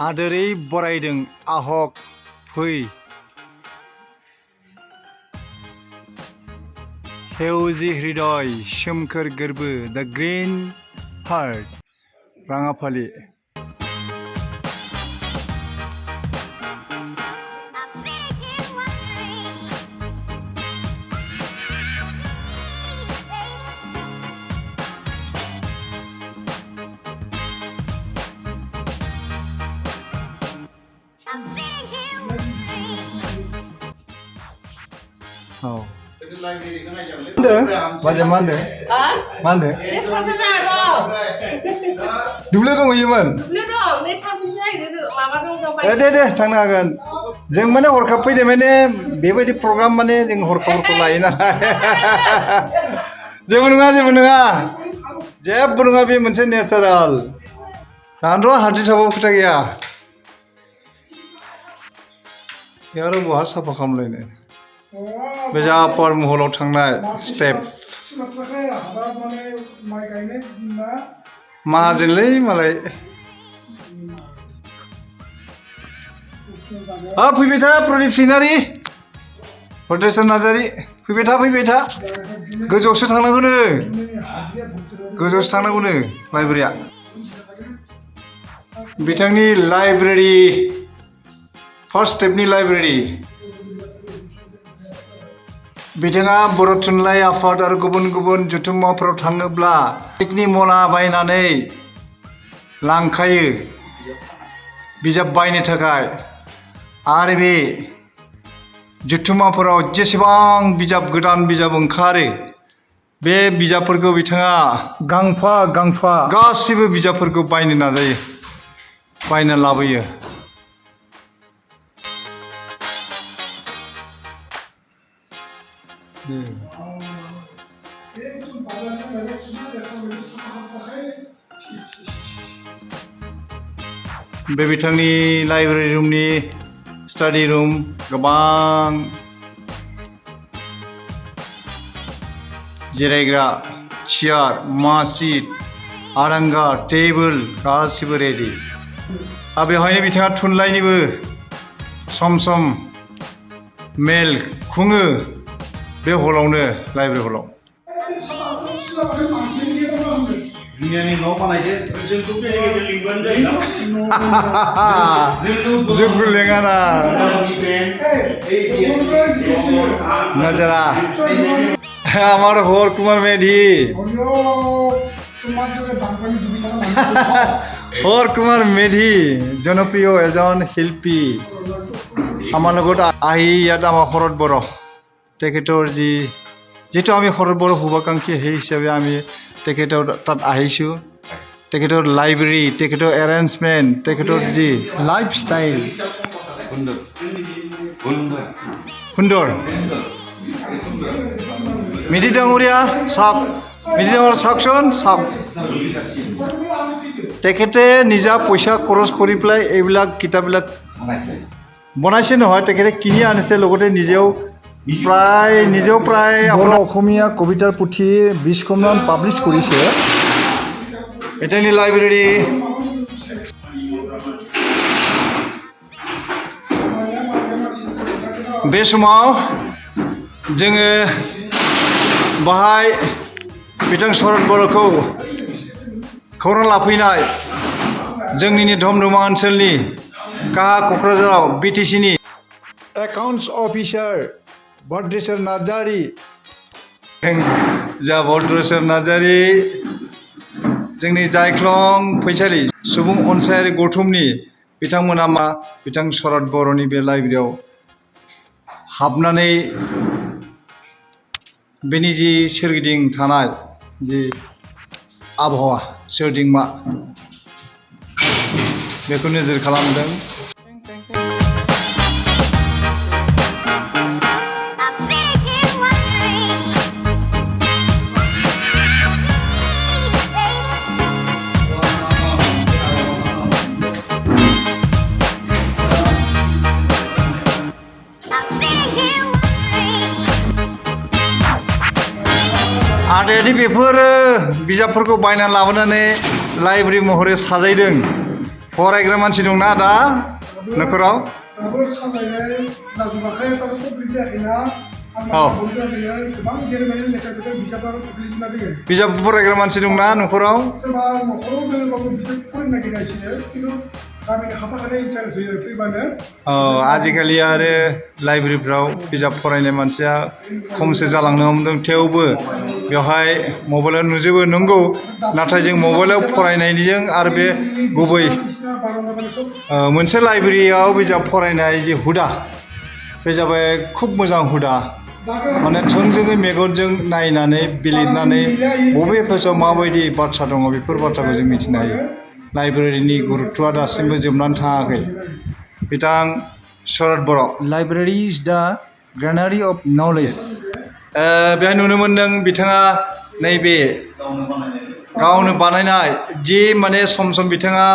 आदोरै बरायदों आहक फै हेवजी हृदय सोमखोर गोरबो द ग्रीन हार्ट राङाफालि Oh. Mana mana? Mana? Dulu dong Iman. Dulu dong, ini tamunya itu mama dong coba. Deh, थांनो हागोन. जों माने हरखाब फैदों माने बेबायदि प्रग्राम माने जों हरखाबखौ लायो नालाय. जेबो नङा. जेबो नङा बे मोनसे नेचारेल. दानर' हाद्रि थाबाबो खोथा गैया. यार बहा साफा खालामलायनो. बेजापार महलाव थांनाय स्टेप माहाजोनलै मालाय फैबाय था प्रदीप सिनारि भद्रेश्वर नार्जारि फैबाय था गोजौआवसो थांनांगौनो लाइब्रेरिया बिथांनि लाइब्रेरि फार्स्ट स्टेपनि लाइब्रेरि बिथाङा बर' थुनलाइ आफाद आरो गुबुन जथुम्माफोराव थाङोब्ला प्लास्टिकनि मना बायनानै लांखायो बिजाब बायनो थाखाय आरो बे जथुम्माफोराव जेसेबां बिजाब गोदान बिजाब ओंखारो बे बिजाबफोरखौ बिथाङा गांफा गासिबो बिजाबफोरखौ बायनो नाजायो बायना लाबोयो बे बिथांनि लाइब्रेरि रुमनि स्टाडि रुम गोबां जिरायग्रा चेयार मासि आरांगा टेबोल गासिबो रेडि आरो बेवहायनो बिथाङा थुनलाइनिबो सम मेल खुङो बे हलावनो लाइब्रेरि हलाव जोंखौ लेङाना नजरा আমার হর কুমার মেধি হর কুমার মেধি জনপ্ৰিয় এজন শিল্পী আমাৰ লগত আহি ইয়াত আমাৰ শৰৎ বড় তেখেতৰ যিটো আমি শৰৎ বড় শুভাকাংক্ষী সেই হিচাপে আমি তেখেতৰ তাত আহিছোঁ তেখেতৰ লাইব্ৰেৰী তেখেতৰ এৰেঞ্জমেণ্ট তেখেতৰ যি লাইফষ্টাইল সুন্দৰ মেধি ডাঙৰীয়া চাওকচোন তেখেতে নিজা পইচা খৰচ কৰি পেলাই এইবিলাক কিতাপবিলাক বনাইছে নহয় তেখেতে কিনি আনিছে লগতে নিজেও প্ৰায় আপোনাৰ অসমীয়া কবিতাৰ পুথি 20খনমান পাব্লিছ কৰিছে এটানি লাইব্ৰেৰী बे समाव जोङो बाहाय बिथां शरद बर'खौ खौरां लाफैनाय जोंनिनो धमधमा ओनसोलनि काहा क'क्राझाराव बिटिसिनि एकाउन्ट्स अफिसार भद्रेश्वर नार्जारि जा भद्रेश्वर नार्जारि जोंनि जायख्लं फैसालि सुबुं अनसायारि गौथुमनि बिथांमोना बिथां शरद बर'नि बे लाइब्रेरियाव हाबनानै बेनि जि सोरगिदिं थानाय जि आबहावा सोरदिंमा बेखौ नोजोर खालामदों आदायादि बेफोर बिजाबफोरखौ बायना लाबोनानै लाइब्रेरि महरै साजायदों फरायग्रा मानसि दंना दा न'खराव दाबो साजायनाय जाजोबाखै दाबो कमप्लिट जायाखैना औ गोबां गेलेनाय लेखा बिजाब बिजाबाव गोग्लैजोबना दोङो बिजाब फरायग्रा मानसि दंना न'खराव सोरबा न'खराव दोङोबाबो बिजाब फरायनो नागिरगासिनो खिन्थु गामिनि खाफा खानै इन्टारेस्ट होयो फैबानो आजिखालि आरो लाइब्रेरिफ्राव बिजाब फरायनाय मानसिया खमसो जालांनो हमदों थेवबो बेवहाय मबाइलाव नुजोबो नंगौ नाथाय जों मबाइलाव फरायनायजों आरो बे गुबै मोनसे लाइब्रेरियाव बिजाब फरायनाय जि हुदा बे जाबाय खुब मोजां हुदा माने थोंजोङै मेगनजों नायनानै बिलिरनानै बबे पेजाव माबायदि बाथ्रा दङ बेफोर बाथ्राखौ जों मिथिनो हायो लाइब्रेरिनि गुरुत्वआ दासिमबो जोबनानै थाङाखै बिथां शरद बर' library is the ग्रेनारि of knowledge बेहाय नुनो मोन्दों बिथाङा नैबे गावनो बानायनाय जि माने सम सम बिथाङा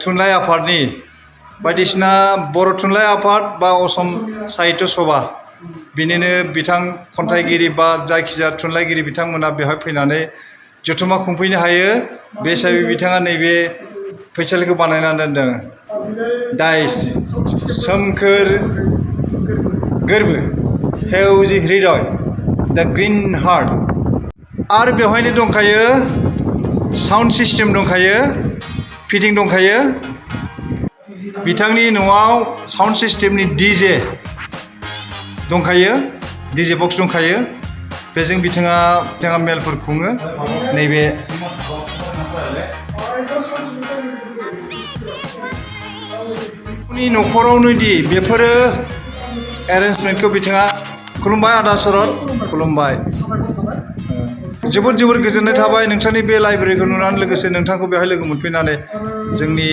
थुनलाइ आफादनि बायदिसिना बर' थुनलाइ आफाद बा असम साहित्य सभा बिनिनो बिथां खन्थाइगिरि बा जायखिजाया थुनलाइगिरि बिथांमोना बेवहाय फैनानै जथुम्मा खुंफैनो हायो बे हिसाबै बिथाङा नैबे फैसालिखौ बानायनानै दोनदों दाइस सोमखोर गोरबो हेवजि हृदय दा ग्रिन हार्ट आरो बेवहायनो दंखायो साउन्ड सिस्टेम दंखायो फिटिं दंखायो बिथांनि न'आव साउन्ड सिस्टेमनि डिजे दंखायो डिजे बक्स दंखायो बेजों बिथाङा मेलफोर खुङो नैबे न'खरावनो दि बेफोरो एरेन्जमेन्टखौ बिथाङा खुलुमबाय आदा शरद खुलुमबाय जोबोद गोजोननाय थाबाय नोंथांनि बे लाइब्रेरिखौ नुनानै लोगोसे नोंथांखौ बेवहाय लोगो मोनफैनानै जोंनि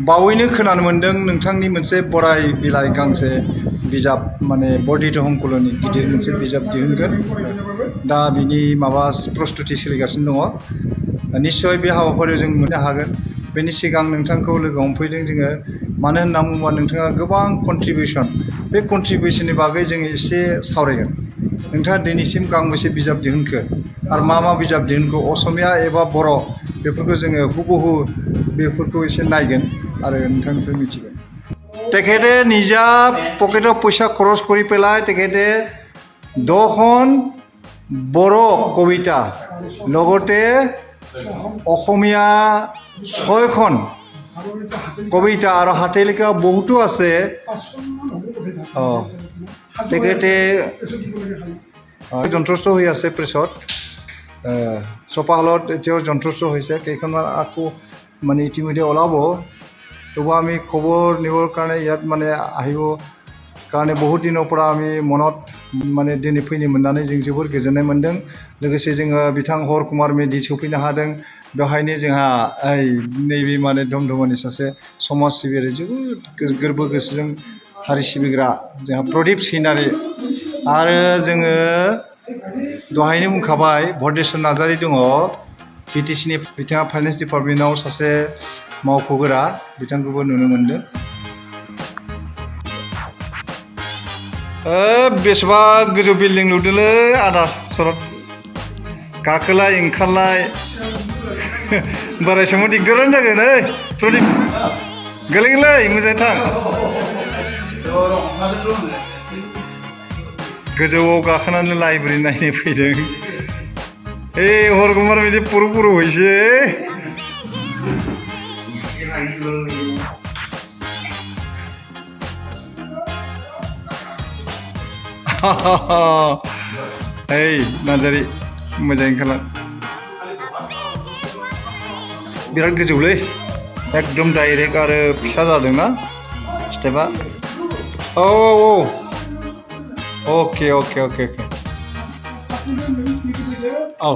बावैनो खोनानो मोन्दों नोंथांनि मोनसे बराय बिलाइ गांसे बिजाब माने बरदित हंकलनि गिदिर मोनसे बिजाब दिहुनगोन दा बिनि माबा प्रस्तुति सोलिगासिनो दङ निस्सय बे हाबाफारियाव जों मोननो हागोन बेनि सिगां नोंथांखौ लोगो हमफैदों जोङो मानो होनना बुङोबा नोंथाङा गोबां कन्ट्रिबिउसन बे कन्ट्रिबिउसननि बागै जोङो एसे सावरायगोन नोंथाङा दिनैसिम गांबेसे बिजाब दिहुनखो आरो मा बिजाब दिहुनखो असमिया एबा बर' बेफोरखौ जोङो हुबहु बेफोरखौ एसे नायगोन आरो नोंथांनिफ्राय मिथिगोन तेखेते निजा पकेटआव फैसा खरस কৰি পেলাই तेखेते 10খন बर' कविता লগতে অসমীয়া 6খন কবিতা আৰু হাতেলিকা বহুতো আছে তেখেতে যন্ত্ৰস্থ হৈ আছে প্ৰেছত ছপা হলত এতিয়াও যন্ত্ৰস্থ হৈছে কেইখনমান আকৌ মানে ইতিমধ্যে ওলাব তবু আমি খবৰ নিবৰ কাৰণে ইয়াত মানে আহিব কাৰণে বহুত দিনৰ পৰা আমি মনত মানে दिनै फैनो मोननानै जों जोबोर गोजोननाय मोन्दों लोगोसे जोङो बिथां हर कुमार मेधि सफैनो हादों बेवहायनो जोंहा नैबे माने धमधमानि सासे समाज सिबियारि जोबोद गोरबो गोसोजों हारि सिबिग्रा जोंहा प्रदीप सैनारि आरो जोङो दहायनो बुंखाबाय भरदेश्वर नार्जारि दङ बिटिसिनि बिथाङा फाइनेन्स डिपार्टमेन्टआव सासे मावख'गोरा बिथांखौबो नुनो मोन्दों बेसेबा गोजौ बिल्डिं लुदोंलै आदा शरद गाखोलाय ओंखारलाय बाराय समाव दिगदारानो जागोन प्रदीप गोलैगोनलै मोजाङै थां गोजौआव गाखोनानै लाइब्रेरि नायनो फैदों हर कुमार मेधि पुरु হইছে नार्जारि मोजाङै ओंखारलां बिराद गोजौलै एकदम डाइरेक्ट आरो फिसा जादोंना स्टेपआ औ अके औ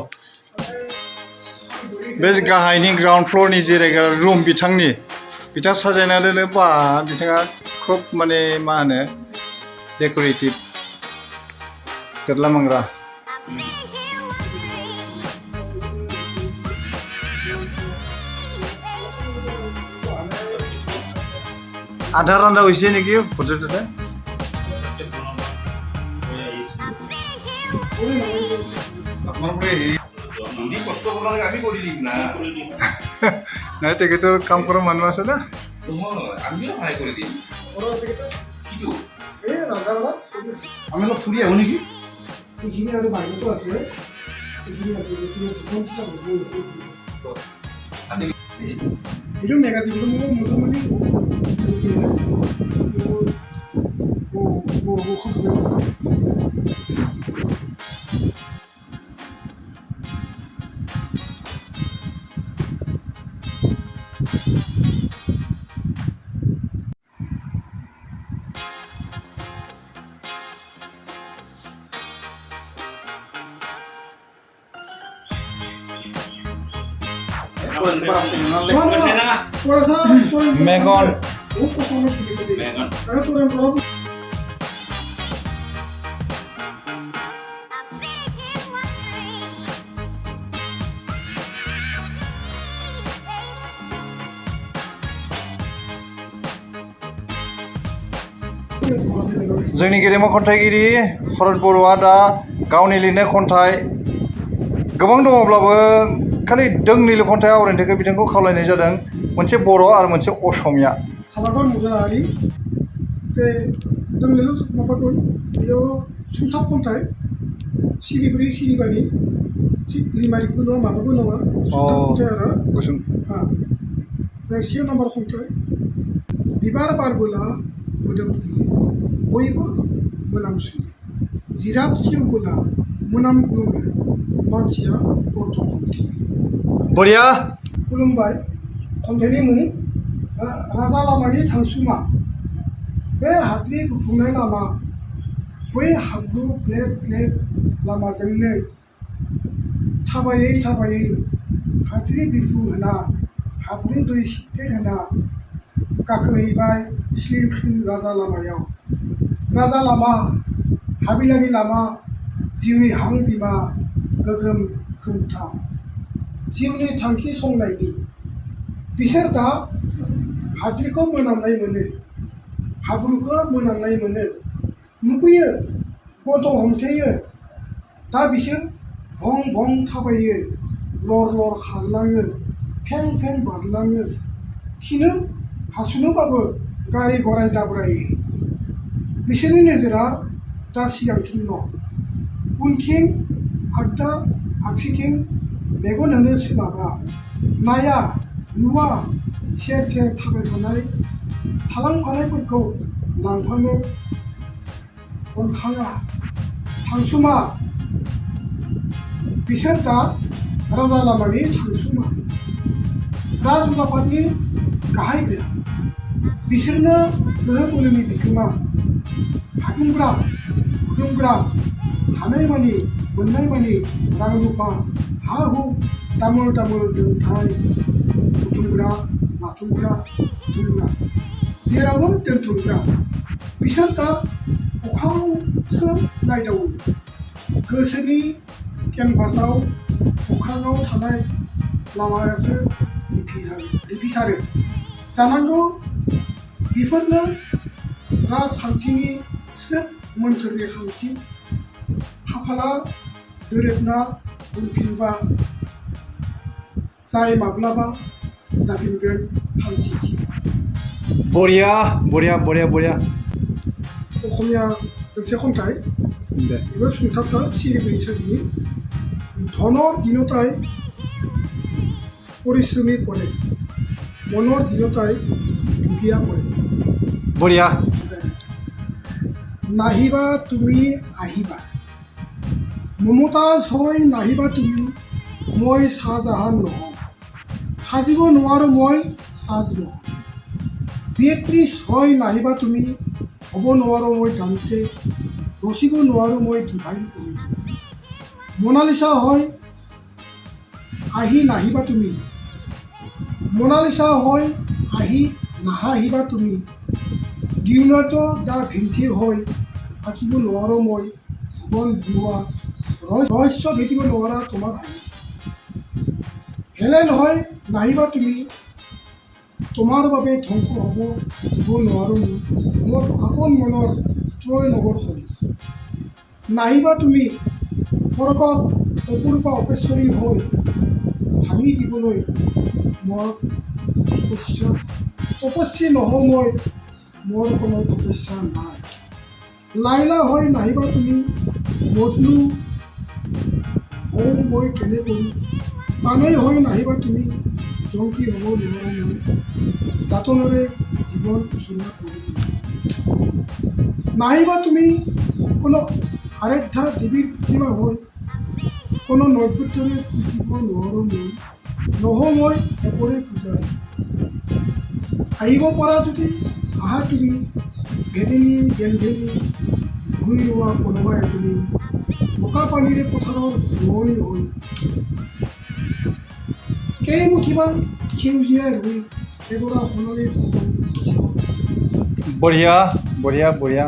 बे गाहायनि ग्राउन्ड फ्ल'रनि जिरायग्रा रुम बिथाङा साजायना दोनो बा बिथाङा खुब माने मा होनो डेक'रेटिभ गेटलामांग्रा আধা রান্না হয়েছে নাকি হোটেলটাতে যদি কষ্ট কৰিব লাগে আমি কৰি দিম না নাই তেখেতৰ কাম কৰা মানুহ আছে না নহয় আমিও সহায় কৰি দিম কিটো এই ৰাজাবালা আমি অলপ ফুৰি আহোঁ নেকি এইখিনি আৰু বাহিৰতো আছে এইখিনি আছে এইটো নেগাটিভ মোটামুটি মেগন जोंनि गेदेमा खन्थाइगिरि शरत बर'आ दा गावनि लिरनाय खन्थाइ गोबां दङब्लाबो खालि दोंनैल' खन्थाइ आवरायनो थाखाय बिथांखौ खावलायनाय जादों मोनसे बर' आरो मोनसे असमिया साबायखर मुजाहारि बे दोंनैल' माबा दं बेयाव सुंथाब खन्थाइ सिरिब्रै सिरिबानि लिमारिकबो नङा माबाबो नङा सुंथाब खन्थाइ आरो गुसुं बे से नाम्बार खन्थाइ बिबार बारबोला मोदोमफुयो बयबो मोनामसुयो जिराद सेवबोला मोनामग्लुङो मानसिया गन्थ' खन्थेयो बरिया खुलुमबाय खन्थाइनि मुं राजा लामानि थांसुमा बे हाद्रि गुफुंनाय लामा बै हाब्रु ग्लेब ग्लेब लामाजोंनो थाबायै थाबायै हाद्रि बिरफु होना हाब्रु दै सिथेर होना गाखोहैबाय स्लिम स्लिम राजा लामायाव राजा लामा हाबिलानि लामा जिउनि हां बिमा गोगोम खोमथा जिउनि थांखि संनायनि बिसोर दा हाद्रिखौ मोनामनाय मोनो हाब्रुखौ मोनामनाय मोनो नुबोयो गन्थ' हमथेयो दा बिसोर भं भं थाबायो लर लर खारलाङो फें फें बारलाङो खिनो हासुनोबाबो गारि गराय दाब्रायो बिसोरनि नोजोरा दा सिगांथिंल' उनथिं आगदा आगसिथिं मेगन होनो सोलाबा नाया नुवा सेर सेर थाबायफानाय थालांफानायफोरखौ लांफानो अनखाङा थांसुमा बिसोर दा राजा लामानि थांसुमा राजउलाफादनि गाहाय गोरा बिसोरनो गोहो बोलोनि बिगोमा हादुंग्रा गुदुंग्रा हानायमानि मोननायमानि रां रुफा हा हु दामोल दामोल दोनथाय बुथुमग्रा लाथुमग्रा बुथुमग्रा जेरावबो दोनथुमग्रा बिसोर दा अख्राङावसो नायदावो गोसोनि केनभासाव अख्राङाव थानाय लामायासो रिफिथारो जानांगौ बेफोरनो राजखान्थिनि स्रोत मोन्थोरनि खान्थि खाफाला दोरोदना उनफिनबा जाय माब्लाबा जाफिनगोन थांखिथि बरिया बरिया बरिया बरिया असमिया दोंसे खन्थाइ दे बेबो सुंथाबथा सिरिबै सोरनि धনৰ দিনতাই পৰিশ্ৰমী কৰে মনৰ দিনতাই দুখীয়া কৰে बरिया নাহিবা তুমি আহিবা মমতাজ হৈ নাহিবা তুমি মই চাহজাহান নহওঁ সাজিব নোৱাৰোঁ মই তাজমহল বিয়েত্ৰিছ হৈ নাহিবা তুমি হ'ব নোৱাৰোঁ মই ডান্তে ৰচিব নোৱাৰোঁ মই ডিভাইন কবিতা মনালিছা হৈ আহি নাহিবা তুমি মনালিছা হৈ আহি নাহাহিবা তুমি লিওনাৰ্ডো দা ভিঞ্চি হৈ আঁকিব নোৱাৰোঁ মই জীৱন বনোৱা ৰহস্য ভেটিব নোৱাৰা তোমাৰ হাঁহি হেলেন হৈ নাহিবা তুমি তোমাৰ বাবে ধ্বংস হ'ব দিব নোৱাৰোঁ মোৰ আপোন মনৰ ত্ৰয় নগৰ হৈ নাহিবা তুমি সৰগত অপূৰ্ব অপেশ্বৰী হৈ ভাঙি দিবলৈ মই তপস্বী নহওঁ মই, মোৰ কোনো তপস্যা নাই। লাইলা হৈ নাহিবা তুমি মজনু হওঁ মই কেনে কৰি, পানেই হৈ নাহিবা তুমি জংকী হ'ব নোৱাৰোঁ মই, দাঁতনেৰে জীৱন চূড়া কৰি। নাহিবা তুমি কোনো আৰাধ্যা দেৱীৰ প্ৰতিমা হৈ, কোনো নৈবেদ্যৰে পুজিব নোৱাৰোঁ মই, নহওঁ মই একোৰে পূজাৰী। আহিব পৰা যদি আহা তুমি, ভেদেনী গেন্ধেনী ভূই ৰোৱা কোনোবা এজনী, বোকা পানীৰে পথাৰৰ ৰোৱনী হৈ, কেইমুঠিমান সেউজীয়া ৰুই এডৰা সোণালী বঢ়িয়া বঢ়িয়া বঢ়িয়া